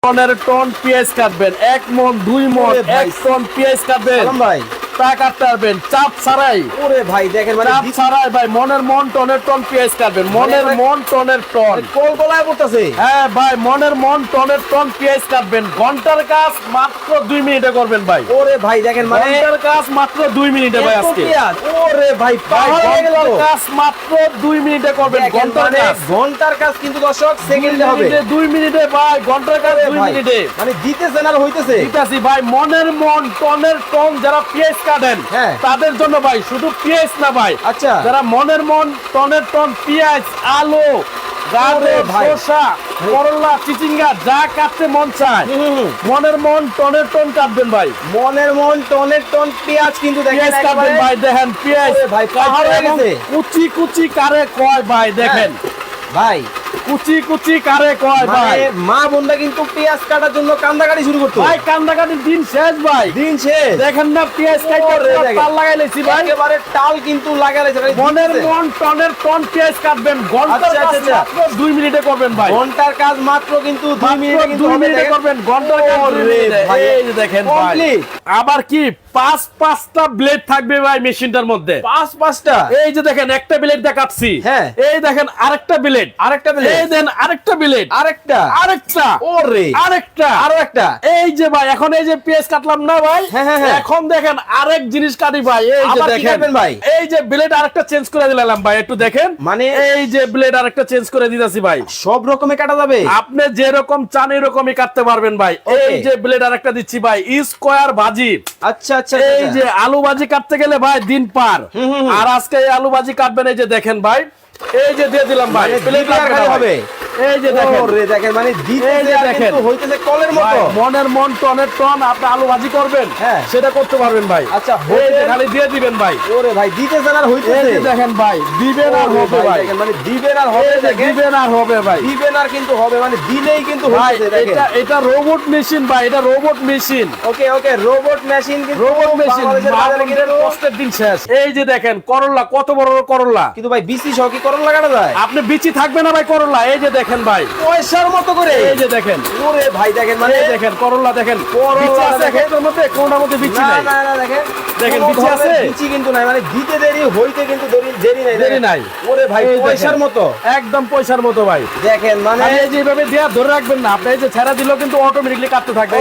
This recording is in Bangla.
টনের টন পেঁয়াজ কাটবেন, 1 মণ 2 মণ 1 টন পেঁয়াজ কাটবেন ভাই, তা কাটতে পারবেন চাপ ছাড়াই। ওরে ভাই দেখেন মানে চাপ ছাড়াই ভাই, মনের মন টনের টন পেঁয়াজ কাটবেন, মনের মন টনের টন। কল গলায় পড়তেছে। হ্যাঁ ভাই, মনের মন টনের টন পেঁয়াজ কাটবেন, ঘন্টার কাজ মাত্র 2 মিনিটে করবেন ভাই। ওরে ভাই দেখেন মানে ঘন্টার কাজ মাত্র 2 মিনিটে ভাই এত আজকে। পেঁয়াজ, ওরে ভাই ভাই, পাহাড় হয়ে গেল ঘন্টার তো। কাজ মাত্র 2 মিনিটে করবেন, দেখেন ঘন্টার মানে কাজ। ঘন্টার কাজ কিন্তু দর্শক সেকেন্ডে হবে। 2 মিনিটে ভাই, ঘন্টার কাজ ওরে 2 ভাই, মিনিটে। মানে দিতেছেন আর হইতেছে। ঠিক আছে ভাই, মনের মন টনের টন যারা পেঁয়াজ কাটেন হ্যাঁ। তাদের জন্য ভাই, শুধু পেঁয়াজ না ভাই, আচ্ছা। যারা মনের মন টনের টন পেঁয়াজ, আলু, গাজর, ওরে ভাই। শসা, করলা, চিচিঙ্গা যা কাটতে মন চায়, হুম। মনের মন টনের টন কাটবেন ভাই। মনের মন টনের টন পেঁয়াজ কিন্তু দেখেন পেঁয়াজ কাটবেন একেবারে। ভাই, দেখেন পেঁয়াজ ওরে ভাই, পাহাড় হয়ে এবং গেছে। কুচি কুচি কারে কয় ভাই, দেখেন ভাই কুচি কুচি কারে কয় ভাই। মানে মা বোনরা কিন্তু পেঁয়াজ কাটার জন্য কান্দাকাটি শুরু করতো। ভাই কান্দাকাটির দিন শেষ ভাই, দিন শেষ। দেখেন না পেঁয়াজ ওরে কাটতে দেখেন। তাল লাগাই লেছি ভাই। একেবারে টাল কিন্তু লাগাইছে ভাই, মনের দিতেছে। মন টনের টন পেঁয়াজ কাটবেন, ঘন্টার আচ্ছা, কাজ আচ্ছা, মাত্র 2 মিনিটে করবেন ভাই। ঘন্টার কাজ মাত্র কিন্তু 2 মাত্র মিনিটে কিন্তু 2 হবে মিনিটে দেখেন। করবেন, ঘন্টার কাজ 2 ওরে মিনিটে। ভাই, এই যে দেখেন ভাই, complete। আবার কি 5টা ব্লেড থাকবে ভাই মেশিনটার মধ্যে। পাঁচটা। এই যে দেখেন একটা ব্লেড দেখাচ্ছি, হ্যাঁ। এই দেখেন আরেকটা ব্লেড, আরেকটা blade। এই দেন আরেকটা ব্লেড, আরেকটা। আরেকটা, ওরে আরেকটা, আরো একটা। এই যে ভাই এখন এই যে পেঁয়াজ কাটলাম না ভাই, হ্যাঁ, হ্যাঁ, হ্যাঁ। এখন দেখেন আরেক জিনিস কাটি ভাই। এই যে আবার কি দেখেন কাটবেন ভাই? এই যে ব্লেড আরেকটা চেঞ্জ করে দিলাম ভাই, একটু দেখেন মানে এই যে ব্লেড আরেকটা চেঞ্জ করে দিতেছি ভাই। সব রকমে কাটা যাবে। আপনি যেরকম চান এরকমই কাটতে পারবেন ভাই। Okay. এই যে ব্লেড আরেকটা দিচ্ছি ভাই, স্কয়ার ভাজি। আচ্ছা আচ্ছা এই যে আলু ভাজি কাটতে গেলে ভাই দিন পার, হুম। আর আজকে এই আলু ভাজি কাটবেন। এই যে দেখেন ভাই, এই যে দিয়ে দিলাম ভাই, মানে প্লেট দিতে আর খালি হবে। এই যে দেখেন, ওরে দেখেন মানে এই দিতেছে যে আর দেখেন। কিন্তু হইতেছে কলের ভাই, মতো। মনের মন টনের টন আপনি আলু ভাজি করবেন, হ্যাঁ। সেটা করতে পারবেন ভাই। আচ্ছা, এই যে হোটেল- খালি দিয়ে দিবেন ভাই। ওরে ভাই দিতেছে আর এই হইতেছে। যে দেখেন ভাই, দিবেন আর ওরে হবে ভাই, দেখেন মানে দিবেন আর হবে এই যে দেখেন। দিবেন আর হবে ভাই। দিবেন আর কিন্তু হবে মানে দিলেই কিন্তু ভাই হইতেছে দেখেন। এটা রোবট মেশিন ভাই, এটা রোবট মেশিন, ওকে ওকে রোবট মেশিন কিন্তু রোবট মেশিন। বাংলাদেশের বাজারে কিন্তু কষ্টের দিন শেষ। এই যে দেখেন করলা, কত বড় বড় করলা, কিন্তু ভাই বিসি সহ কি করণ লাগানো যায়? আপনি বিচি থাকবে না ভাই করলা। এই যে দেখেন ভাই, পয়সার মতো করে। এই যে দেখেন, ওরে ভাই দেখেন মানে এই দেখেন করলা, দেখেন করলা বিচি আছে দেখেন। এর মধ্যে, কোনটার মধ্যে বিচি না নাই। না না দেখেন দেখেন, কোনো বিচি আছে? ধরনের বিচি কিন্তু নাই মানে দিতে দেরি হইতে কিন্তু দেরি নাই দেরি দেখেন। নাই। ওরে ভাই এই পয়সার দেখেন। মতো একদম পয়সার মতো ভাই। দেখেন মানে এই যে এইভাবে দেয়া ধরে রাখবেন না আপনি, এই যে ছেড়া দিলেও কিন্তু অটোমেটিকলি কাটতে থাকবে।